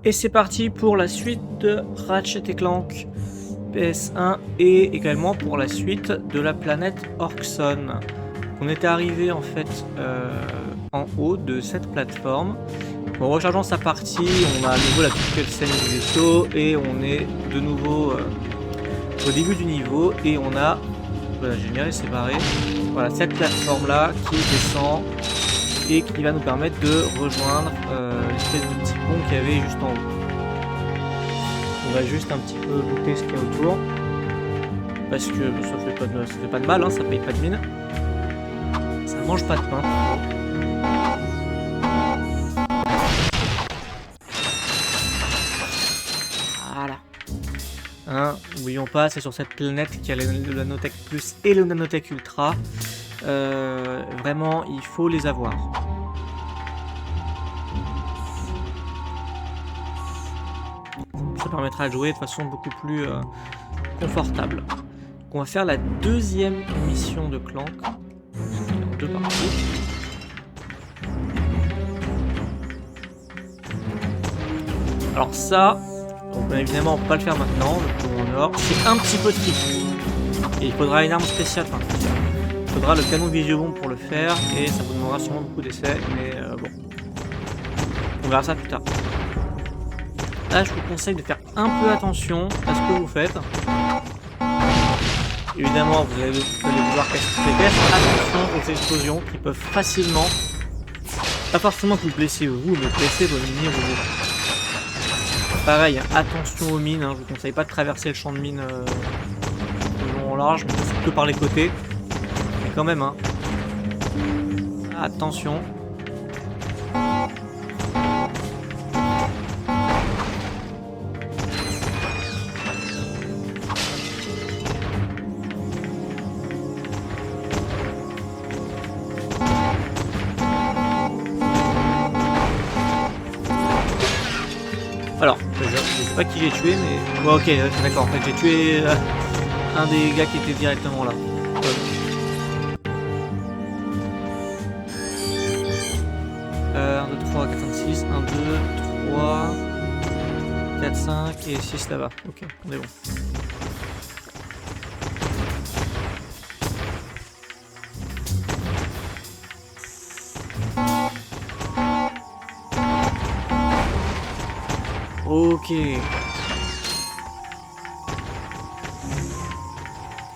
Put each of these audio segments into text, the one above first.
Et c'est parti pour la suite de Ratchet & Clank PS1 et également pour la suite de la planète Orkson. On était arrivé en fait en haut de cette plateforme. En rechargeant sa partie, on a à nouveau la toute scène du vaisseau et on est de nouveau au début du niveau et on a, voilà, génial, c'est barré. Voilà, cette plateforme là qui descend et qui va nous permettre de rejoindre l'espèce de petit pont qu'il y avait juste en haut. On va juste un petit peu looter ce qu'il y a autour parce que ça fait pas de mal, hein, ça paye pas de mine, ça mange pas de pain. Voilà. Hein, n'oublions pas, c'est sur cette planète qu'il y a le Nanotech Plus et le Nanotech Ultra. Vraiment, il faut les avoir. Ça permettra de jouer de façon beaucoup plus confortable. Donc on va faire la deuxième mission de Clank. En deux parties. Alors ça, donc bien évidemment on peut pas le faire maintenant, le pont en or. C'est un petit peu tricky. Et il faudra une arme spéciale, enfin il faudra le canon visiobombe pour le faire et ça vous demandera sûrement beaucoup d'essais, mais bon. On verra ça plus tard. Là, je vous conseille de faire un peu attention à ce que vous faites. Évidemment, vous allez vouloir casser toutes les pièces. Attention aux explosions qui peuvent facilement, pas forcément que vous blessez vous, mais blesser vos ennemis ou vous. Pareil, hein, attention aux mines. Hein, je vous conseille pas de traverser le champ de mines de long en large, mais surtout par les côtés. Mais quand même, hein. Attention. Alors, je sais pas qui j'ai tué, mais... Bon, ok, d'accord, en fait j'ai tué un des gars qui était directement là. 1, 2, 3, 4, 5, 6, 1, 2, 3, 4, 5 et 6 là-bas. Ok, on est bon. Ok.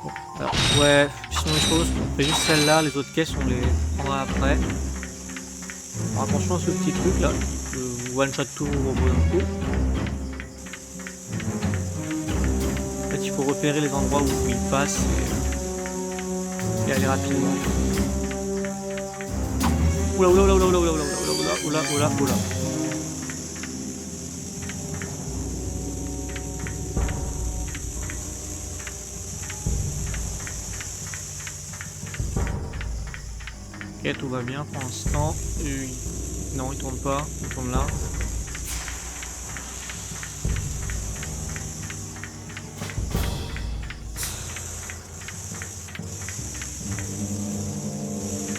Bon, alors, ouais, sinon les choses, on fait juste celle-là, les autres caisses on les prendra après. Alors attention à ce petit truc là, je one-shot tout vos robots d'un coup. En fait il faut repérer les endroits où ils passent et aller rapidement. Oula oula oula oula oula oula oula oula oula oula oula. Ok, tout va bien pour l'instant. Non, il tourne pas, il tourne là.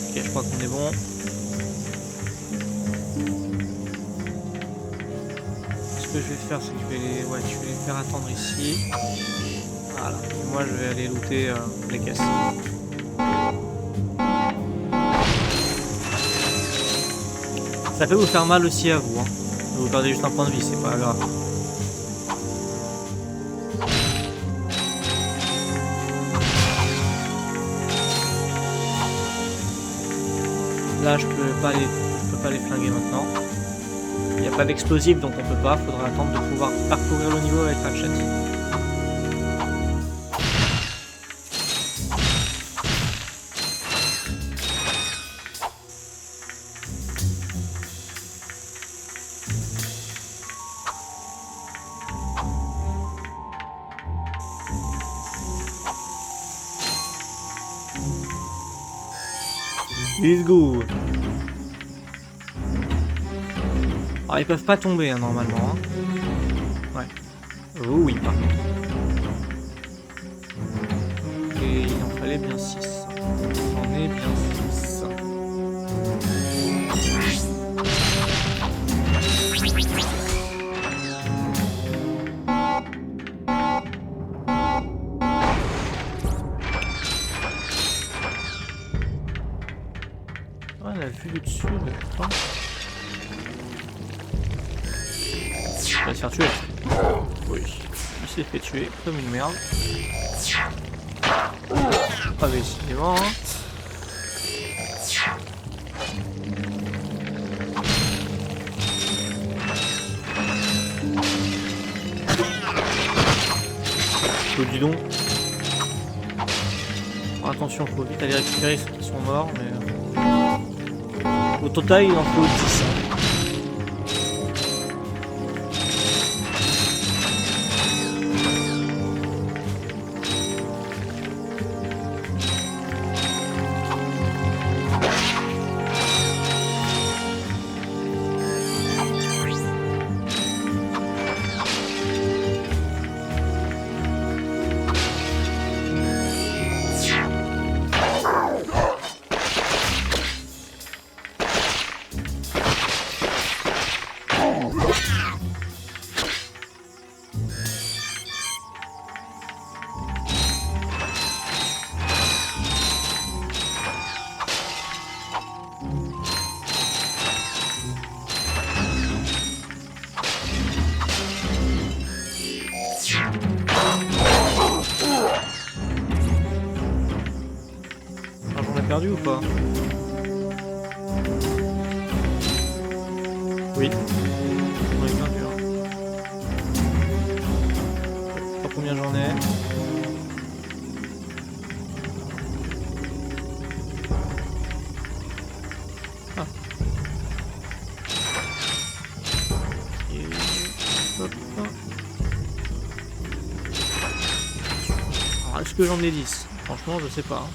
Ok, je crois qu'on est bon. Ce que je vais faire, c'est que je vais les faire attendre ici. Voilà. Et moi, je vais aller looter les caisses. Ça peut vous faire mal aussi à vous, hein. Vous perdez juste un point de vie, c'est pas grave. Là, je peux pas les flinguer maintenant. Il n'y a pas d'explosif, donc on peut pas. Faudra attendre de pouvoir parcourir le niveau avec Ratchet. Let's go. Alors ils peuvent pas tomber hein, normalement. Hein. Ouais. Oh oui par contre. Et il en fallait bien 6. J'en ai bien 6. plus vu dessus, mais pourtant... Il va se faire tuer. Oui. Il s'est fait tuer comme une merde. Ah mais décidément, hein. Oh, dis donc. Alors, attention, faut vite aller récupérer ceux qui sont morts, mais... Au total, il en faut 10. Perdu ou pas? Oui. On est perdu. Je sais pas combien j'en ai. Ah. Et... hop. Alors, est-ce que j'en ai 10? Franchement, je sais pas. Hein.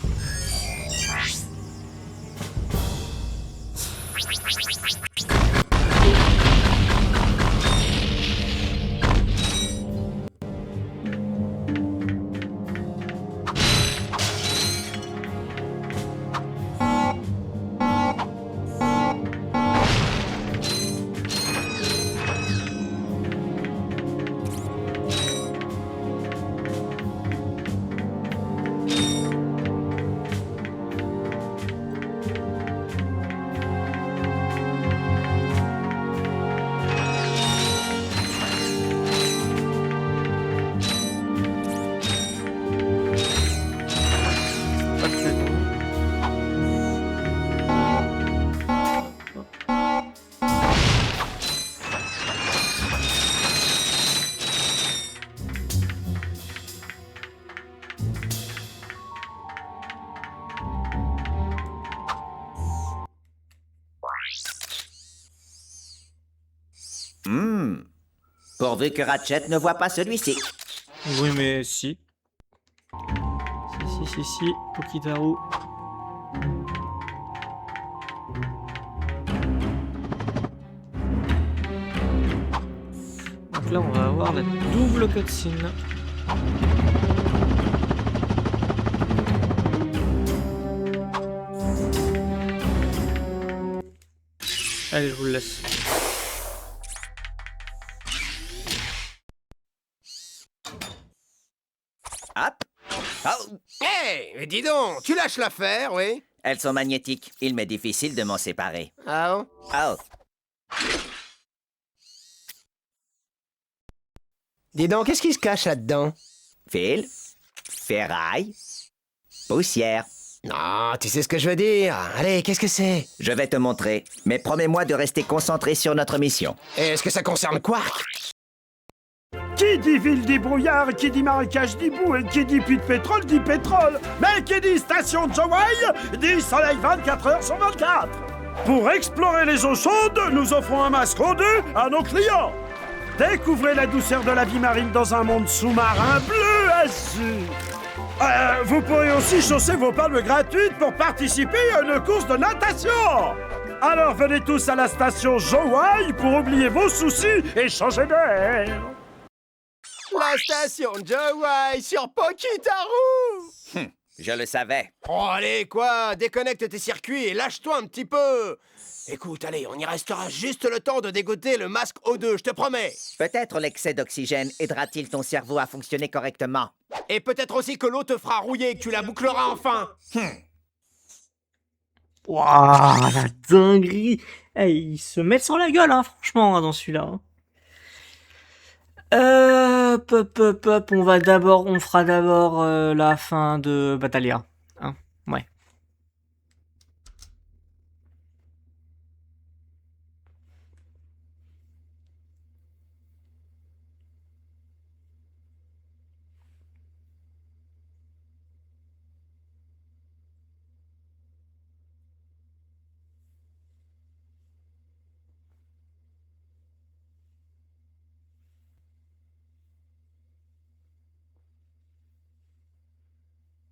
Pourvu que Ratchet ne voit pas celui-ci. Oui, mais si. Si, Pokitaru. Donc là, on va avoir la double cutscene. Allez, je vous le laisse. Hop. Oh. Hey, dis donc, tu lâches l'affaire, oui? Elles sont magnétiques. Il m'est difficile de m'en séparer. Ah bon? Oh. Dis donc, qu'est-ce qui se cache là-dedans? Fil, ferraille, poussière. Non, tu sais ce que je veux dire. Allez, qu'est-ce que c'est? Je vais te montrer, mais promets-moi de rester concentré sur notre mission. Est-ce que ça concerne Quark? Qui dit ville dit brouillard, qui dit marécage dit boue, et qui dit puits de pétrole dit pétrole. Mais qui dit station de Jowai dit soleil 24 heures sur 24. Pour explorer les eaux chaudes, nous offrons un masque O2 à nos clients. Découvrez la douceur de la vie marine dans un monde sous-marin bleu azur. Vous pourrez aussi chausser vos palmes gratuites pour participer à une course de natation. Alors venez tous à la station Jowai pour oublier vos soucis et changer d'air. La station Jowai sur Pokitaru! Je le savais. Oh, allez, quoi? Déconnecte tes circuits et lâche-toi un petit peu! Écoute, allez, on y restera juste le temps de dégoter le masque O2, je te promets! Peut-être l'excès d'oxygène aidera-t-il ton cerveau à fonctionner correctement. Et peut-être aussi que l'eau te fera rouiller et que tu la boucleras enfin! Waouh, la dinguerie! Eh, ils se mettent sur la gueule, hein, franchement, hein, dans celui-là. Hein. Hop, hop, hop, hop, on fera d'abord la fin de Batalia.